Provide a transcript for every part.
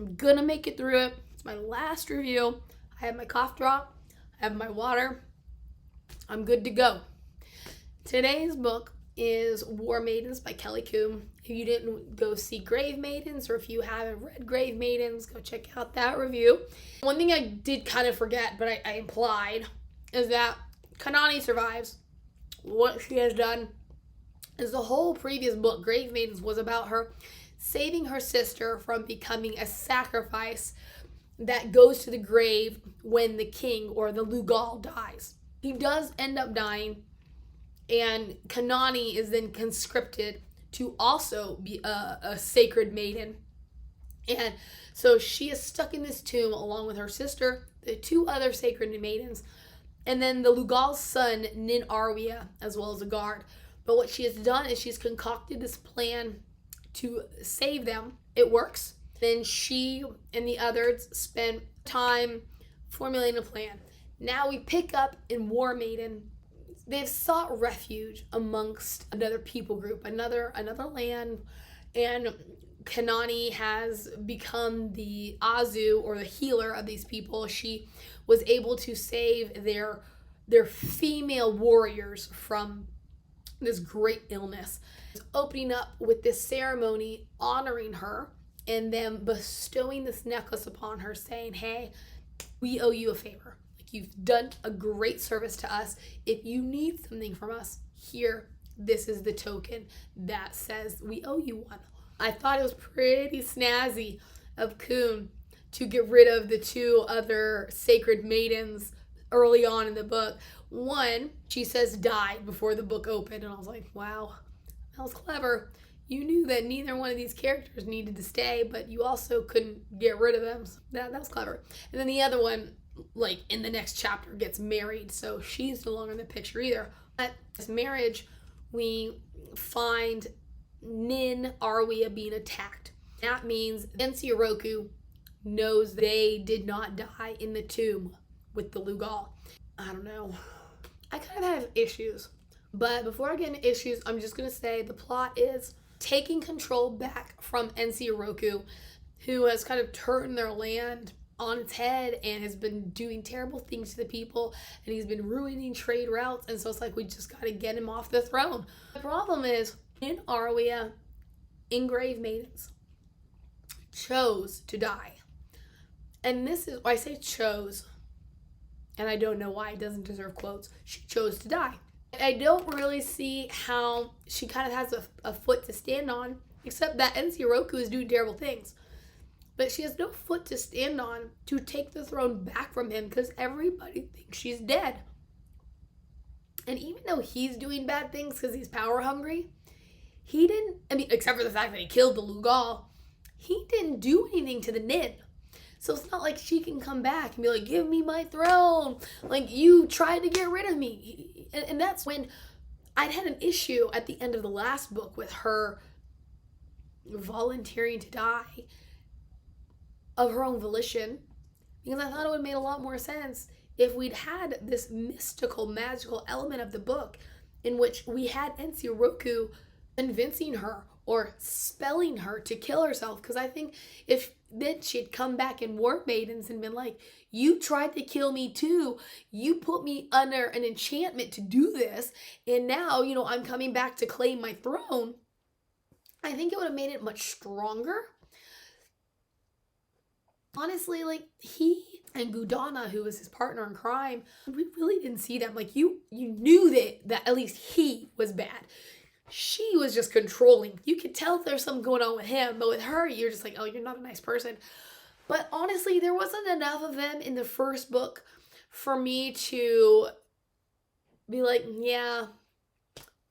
I'm gonna make it through it. It's my last review. I have my cough drop. I have my water. I'm good to go. Today's book is Warmaidens by Coon. If you didn't go see Grave Maidens, or if you haven't read Grave Maidens, go check out that review. One thing I did kind of forget, but I implied, is that Kammani survives. What she has done is the whole previous book, Grave Maidens, was about her saving her sister from becoming a sacrifice that goes to the grave when the king or the Lugal dies. He does end up dying, and Kammani is then conscripted to also be a sacred maiden. And so she is stuck in this tomb along with her sister, the two other sacred maidens, and then the Lugal's son, Nin Arwia, as well as a guard. But what she has done is she's concocted this plan to save them. It works. Then she and the others spend time formulating a plan. Now we pick up in Warmaiden. They've sought refuge amongst another people group, another land, and Kammani has become the Azu, or the healer of these people. She was able to save their female warriors from this great illness. It's opening up with this ceremony honoring her and then bestowing this necklace upon her, saying, hey, we owe you a favor. You've done a great service to us. If you need something from us, here, this is the token that says we owe you one. I thought it was pretty snazzy of Coon to get rid of the two other sacred maidens early on in the book. One, she says died before the book opened, and I was like, wow, that was clever. You knew that neither one of these characters needed to stay, but you also couldn't get rid of them. So that was clever. And then the other one, like in the next chapter, gets married, so she's no longer in the picture either. At this marriage, we find Nin Arwia being attacked. That means Uruku knows they did not die in the tomb with the Lugal. I don't know. I kind of have issues, but before I get into issues, I'm just gonna say the plot is taking control back from Uruku, who has kind of turned their land on its head and has been doing terrible things to the people, and he's been ruining trade routes, and so it's like we just gotta get him off the throne. The problem is, in Arwia, in Grave Maidens, chose to die. And this is, I say chose, and I don't know why, it doesn't deserve quotes. She chose to die. I don't really see how she kind of has a foot to stand on, except that Uruku is doing terrible things. But she has no foot to stand on to take the throne back from him, because everybody thinks she's dead. And even though he's doing bad things because he's power hungry, he didn't, except for the fact that he killed the Lugal, he didn't do anything to the Nin. So it's not like she can come back and be like, give me my throne. Like, you tried to get rid of me. And that's when I'd had an issue at the end of the last book with her volunteering to die of her own volition, because I thought it would have made a lot more sense if we'd had this mystical, magical element of the book in which we had Uruku convincing her or spelling her to kill herself. Because I think if then she'd come back in Warmaidens and been like, you tried to kill me too, you put me under an enchantment to do this, and now, I'm coming back to claim my throne, I think it would have made it much stronger. Honestly, he and Gudana, who was his partner in crime, we really didn't see them. You knew that at least he was bad. She was just controlling. You could tell there's something going on with him, but with her, you're just like, oh, you're not a nice person. But honestly, there wasn't enough of them in the first book for me to be like, yeah,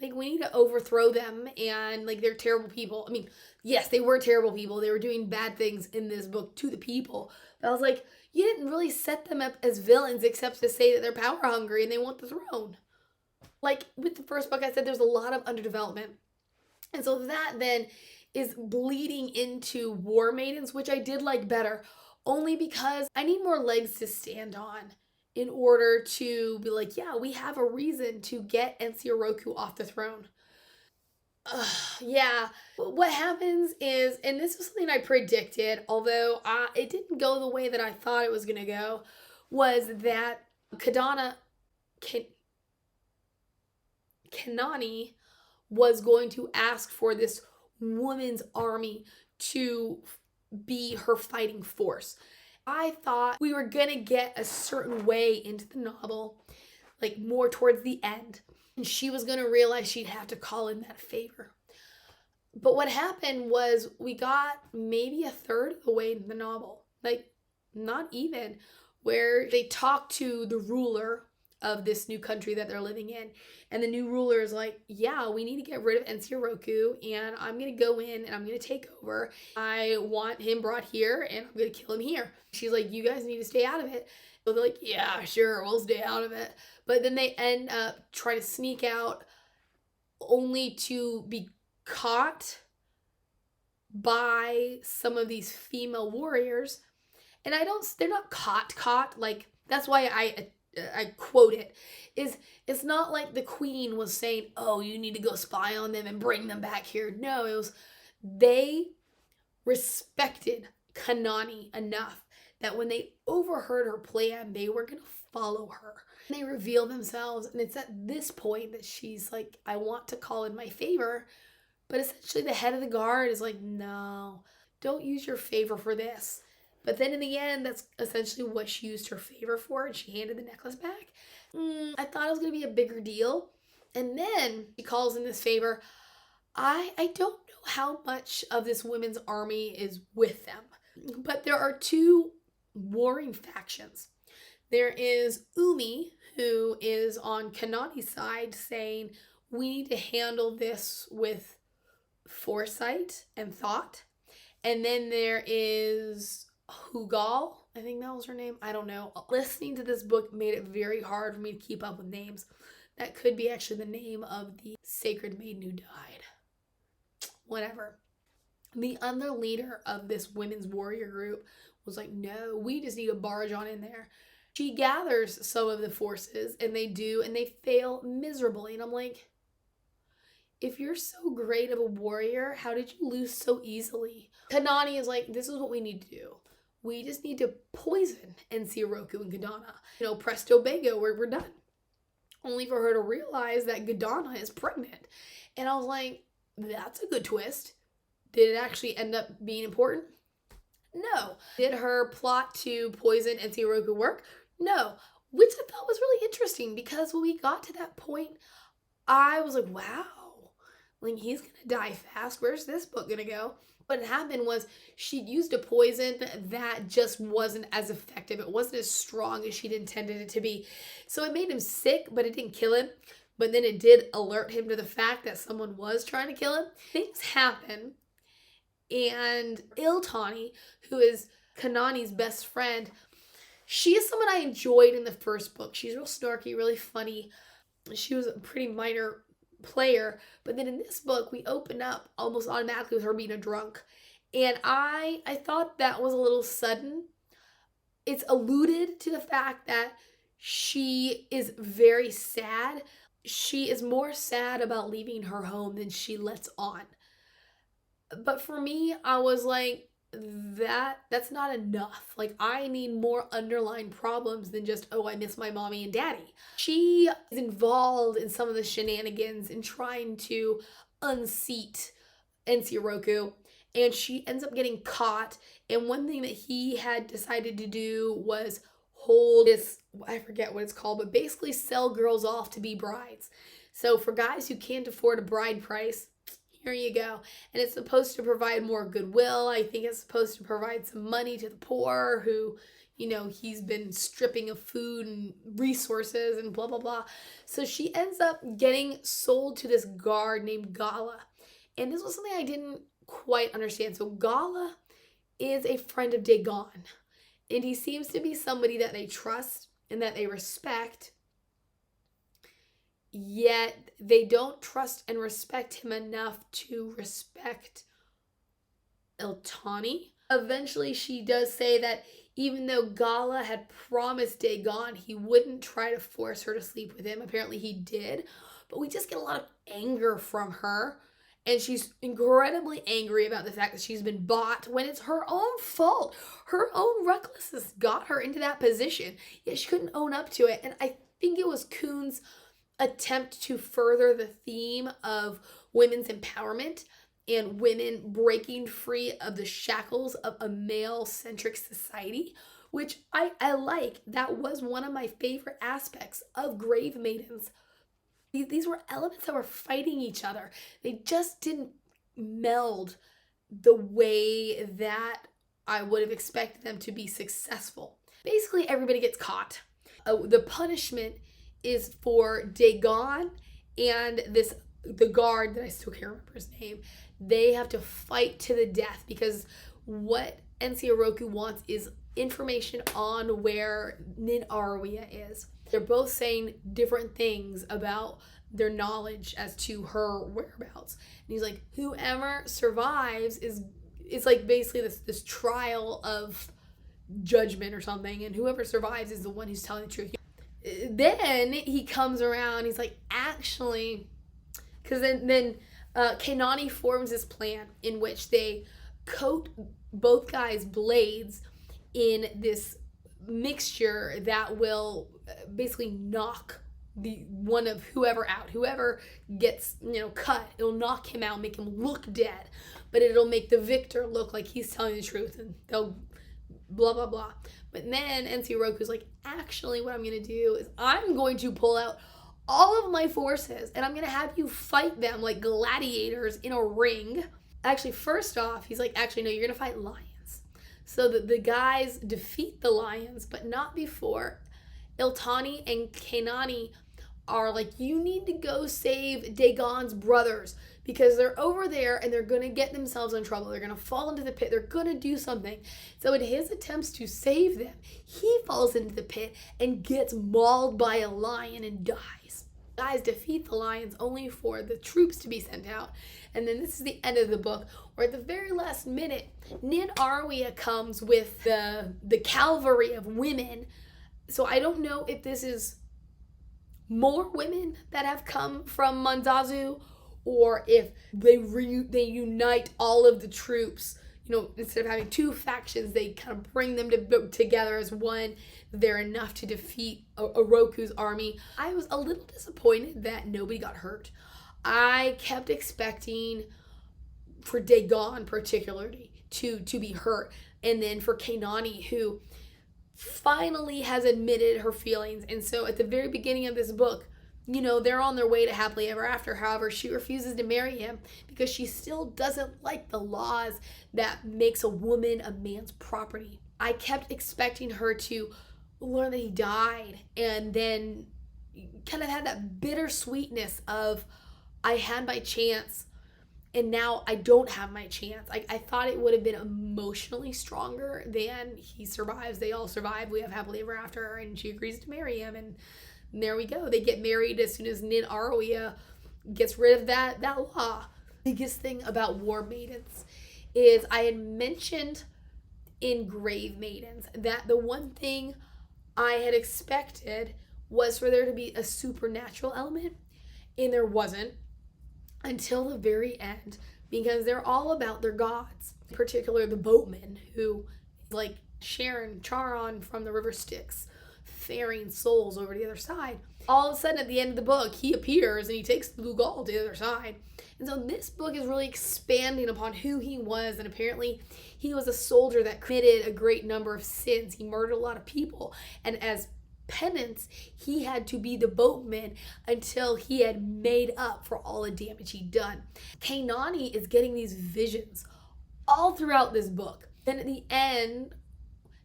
we need to overthrow them, and they're terrible people. Yes, they were terrible people. They were doing bad things in this book to the people. But I was like, you didn't really set them up as villains except to say that they're power hungry and they want the throne. With the first book, I said there's a lot of underdevelopment. And so that then is bleeding into Warmaidens, which I did like better, only because I need more legs to stand on in order to be like, yeah, we have a reason to get Uruku off the throne. Yeah, what happens is, and this was something I predicted, although it didn't go the way that I thought it was going to go, was that Kadana, Kan- Kanani was going to ask for this woman's army to be her fighting force. I thought we were going to get a certain way into the novel, like more towards the end, and she was going to realize she'd have to call in that favor. But what happened was we got maybe a third of the way in the novel, like not even, where they talk to the ruler of this new country that they're living in. And the new ruler is like, yeah, we need to get rid of Uruku, and I'm going to go in and I'm going to take over. I want him brought here and I'm going to kill him here. She's like, you guys need to stay out of it. So they're like, yeah, sure, we'll stay out of it. But then they end up trying to sneak out only to be caught by some of these female warriors. And they're not caught, like, that's why I quote it, is it's not like the queen was saying, oh, you need to go spy on them and bring them back here. No, it was, they respected Kanani enough that when they overheard her plan, they were going to follow her. And they reveal themselves, and it's at this point that she's like, I want to call in my favor. But essentially the head of the guard is like, no, don't use your favor for this. But then in the end, that's essentially what she used her favor for, and she handed the necklace back. I thought it was going to be a bigger deal. And then she calls in this favor. I don't know how much of this women's army is with them, but there are two warring factions. There is Umi, who is on Kanani's side, saying, we need to handle this with foresight and thought. And then there is Hugal, I think that was her name. I don't know. Listening to this book made it very hard for me to keep up with names. That could be actually the name of the sacred maiden who died. Whatever. The other leader of this women's warrior group was like, no, we just need to barge on in there. She gathers some of the forces, and they do, and they fail miserably. And I'm like, if you're so great of a warrior, how did you lose so easily? Kanani is like, this is what we need to do. We just need to poison Uruku and Kadana. Presto Bango, we're done. Only for her to realize that Kadana is pregnant. And I was like, that's a good twist. Did it actually end up being important? No. Did her plot to poison Uruku work? No. Which I thought was really interesting, because when we got to that point, I was like, wow. Like, he's going to die fast. Where's this book going to go? What happened was she used a poison that just wasn't as effective. It wasn't as strong as she'd intended it to be. So it made him sick, but it didn't kill him. But then it did alert him to the fact that someone was trying to kill him. Things happen. And Iltani, who is Kanani's best friend, she is someone I enjoyed in the first book. She's real snarky, really funny. She was a pretty minor player, but then in this book we open up almost automatically with her being a drunk, and I thought that was a little sudden. It's alluded to the fact that she is very sad. She is more sad about leaving her home than she lets on. But for me, I was like, that's not enough. Like, I need more underlying problems than just, oh, I miss my mommy and daddy. She is involved in some of the shenanigans in trying to unseat Uruku, and she ends up getting caught. And one thing that he had decided to do was hold this, I forget what it's called, but basically sell girls off to be brides. So for guys who can't afford a bride price, here you go. And it's supposed to provide more goodwill. I think it's supposed to provide some money to the poor who, he's been stripping of food and resources and blah, blah, blah. So she ends up getting sold to this guard named Gala. And this was something I didn't quite understand. So Gala is a friend of Dagon. And he seems to be somebody that they trust and that they respect. Yet they don't trust and respect him enough to respect Iltani. Eventually she does say that even though Gala had promised Dagon he wouldn't try to force her to sleep with him, apparently he did. But we just get a lot of anger from her. And she's incredibly angry about the fact that she's been bought when it's her own fault. Her own recklessness got her into that position. Yet she couldn't own up to it. And I think it was Coon's attempt to further the theme of women's empowerment and women breaking free of the shackles of a male-centric society, which I like. That was one of my favorite aspects of Grave Maidens. These were elements that were fighting each other. They just didn't meld the way that I would have expected them to be successful. Basically, everybody gets caught. The punishment is for Dagon and the guard that I still can't remember his name. They have to fight to the death because what Uruku wants is information on where Nin Arwia is. They're both saying different things about their knowledge as to her whereabouts. And he's like, whoever survives it's like basically this trial of judgment or something, and whoever survives is the one who's telling the truth. Then he comes around, he's like, actually, because then Kammani forms this plan in which they coat both guys' blades in this mixture that will basically knock the one of whoever out. Whoever gets, cut, it'll knock him out, make him look dead, but it'll make the victor look like he's telling the truth, and they'll blah blah blah. But then Uruku's like, actually what I'm gonna do is I'm going to pull out all of my forces and I'm gonna have you fight them like gladiators in a ring. Actually, first off, he's like, actually no, you're gonna fight lions. So that the guys defeat the lions, but not before Iltani and Kammani are like, you need to go save Dagon's brothers because they're over there and they're going to get themselves in trouble. They're going to fall into the pit. They're going to do something. So in his attempts to save them, he falls into the pit and gets mauled by a lion and dies. Guys defeat the lions only for the troops to be sent out. And then this is the end of the book, where at the very last minute, Nin Arwia comes with the cavalry of women. So I don't know if this is more women that have come from Manzazu, or if they unite all of the troops. Instead of having two factions, they kind of bring them together as one. They're enough to defeat Uruku's army. I was a little disappointed that nobody got hurt. I kept expecting for Dagon particularly to be hurt, and then for Kammani, who finally has admitted her feelings. And so at the very beginning of this book, they're on their way to happily ever after. However, she refuses to marry him because she still doesn't like the laws that makes a woman a man's property. I kept expecting her to learn that he died and then kind of had that bittersweetness of, I had my chance and now I don't have my chance. I thought it would have been emotionally stronger than he survives. They all survive. We have happily ever after, and she agrees to marry him, and there we go. They get married as soon as Nin Arwia gets rid of that law. The biggest thing about Warmaidens is I had mentioned in Grave Maidens that the one thing I had expected was for there to be a supernatural element, and there wasn't until the very end, because they're all about their gods, in particular the boatmen, who, like Sharon Charon from the River Styx, ferrying souls over to the other side. All of a sudden, at the end of the book, he appears and he takes the blue gall to the other side. And so this book is really expanding upon who he was, and apparently he was a soldier that committed a great number of sins. He murdered a lot of people, and as penance, he had to be the boatman until he had made up for all the damage he'd done. Kammani is getting these visions all throughout this book. Then at the end,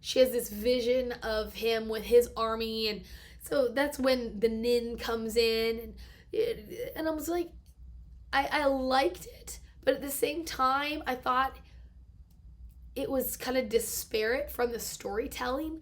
she has this vision of him with his army, and so that's when the Nin comes in, and I was like, I liked it, but at the same time, I thought it was kind of disparate from the storytelling.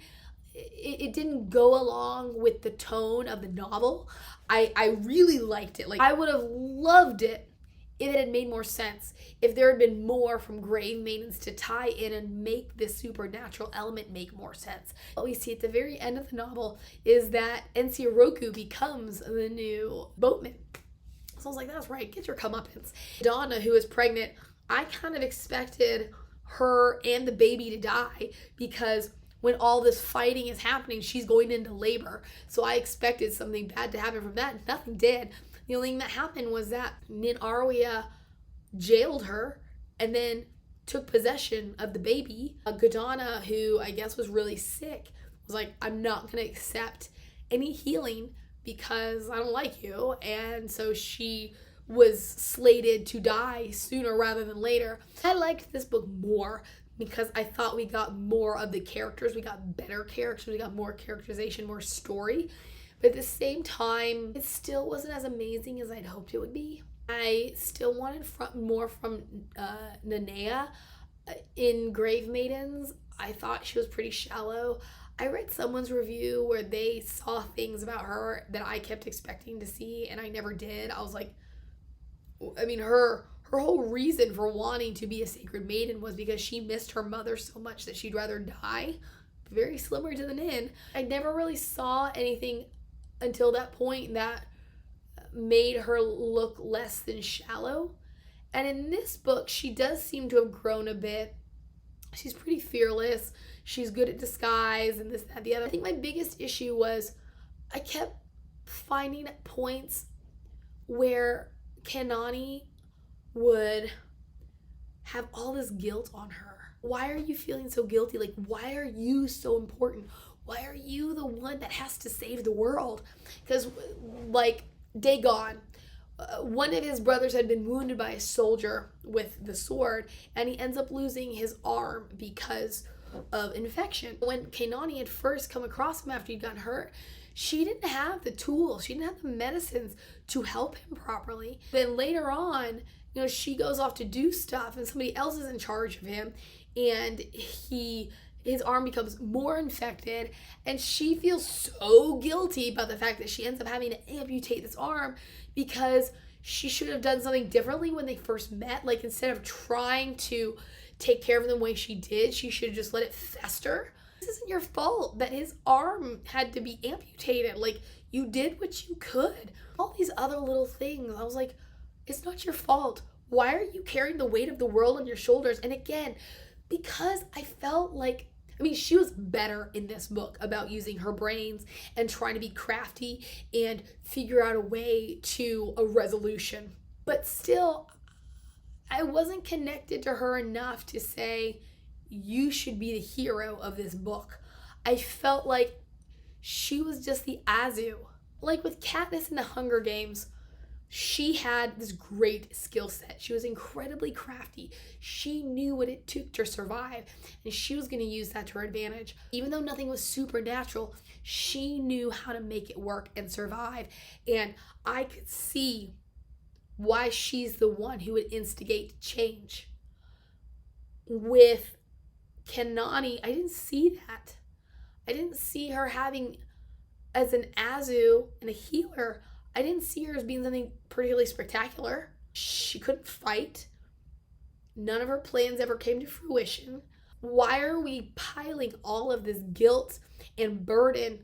It didn't go along with the tone of the novel. I really liked it. Like, I would have loved it if it had made more sense, if there had been more from Grave Maidens to tie in and make this supernatural element make more sense. What we see at the very end of the novel is that Uruku becomes the new boatman. I was like, that's right, get your comeuppance. Donna, who is pregnant, I kind of expected her and the baby to die because when all this fighting is happening, she's going into labor. So I expected something bad to happen from that. Nothing did. The only thing that happened was that Nin Arwia jailed her and then took possession of the baby. Gadana, who I guess was really sick, was like, I'm not going to accept any healing because I don't like you. And so she was slated to die sooner rather than later. I liked this book more because I thought we got more of the characters. We got better characters. We got more characterization, more story. But at the same time, it still wasn't as amazing as I'd hoped it would be. I still wanted more from Nanea. In Grave Maidens, I thought she was pretty shallow. I read someone's review where they saw things about her that I kept expecting to see and I never did. I was like, I mean, her whole reason for wanting to be a sacred maiden was because she missed her mother so much that she'd rather die. Very similar to the Nin. I never really saw anything until that point that made her look less than shallow. And in this book, she does seem to have grown a bit. She's pretty fearless. She's good at disguise and this, that, the other. I think my biggest issue was I kept finding points where Kammani would have all this guilt on her. Why are you feeling so guilty? Like, why are you so important? Why are you the one that has to save the world? Because, like, Dagon, one of his brothers had been wounded by a soldier with the sword, and he ends up losing his arm because of infection. When Kammani had first come across him after he'd gotten hurt, she didn't have the tools, she didn't have the medicines to help him properly. Then later on, you know, she goes off to do stuff and somebody else is in charge of him, and his arm becomes more infected, and she feels so guilty about the fact that she ends up having to amputate this arm because she should have done something differently when they first met. Like, instead of trying to take care of him the way she did, she should have just let it fester. This isn't your fault that his arm had to be amputated. Like, you did what you could. All these other little things, I was like, it's not your fault. Why are you carrying the weight of the world on your shoulders? And again, because I felt like, I mean, she was better in this book about using her brains and trying to be crafty and figure out a way to a resolution. But still, I wasn't connected to her enough to say, you should be the hero of this book. I felt like she was just the Azu. Like with Katniss in the Hunger Games, she had this great skill set. She was incredibly crafty. She knew what it took to survive, and she was going to use that to her advantage. Even though nothing was supernatural, she knew how to make it work and survive. And I could see why she's the one who would instigate change. With Kammani, I didn't see that. I didn't see her having, as an Azu and a healer, I didn't see her as being something particularly spectacular. She couldn't fight. None of her plans ever came to fruition. Why are we piling all of this guilt and burden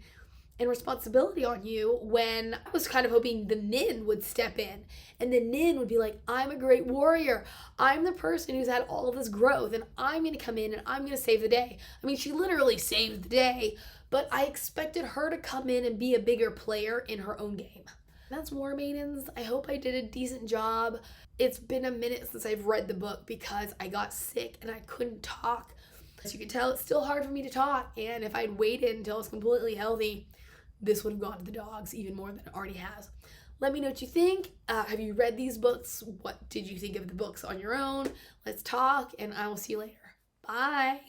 and responsibility on you when I was kind of hoping the Nin would step in and the Nin would be like, I'm a great warrior. I'm the person who's had all this growth and I'm going to come in and I'm going to save the day. I mean, she literally saved the day, but I expected her to come in and be a bigger player in her own game. That's Warmaidens. I hope I did a decent job. It's been a minute since I've read the book because I got sick and I couldn't talk. As you can tell, it's still hard for me to talk, and if I'd waited until I was completely healthy, this would have gone to the dogs even more than it already has. Let me know what you think. Have you read these books? What did you think of the books on your own? Let's talk, and I will see you later. Bye.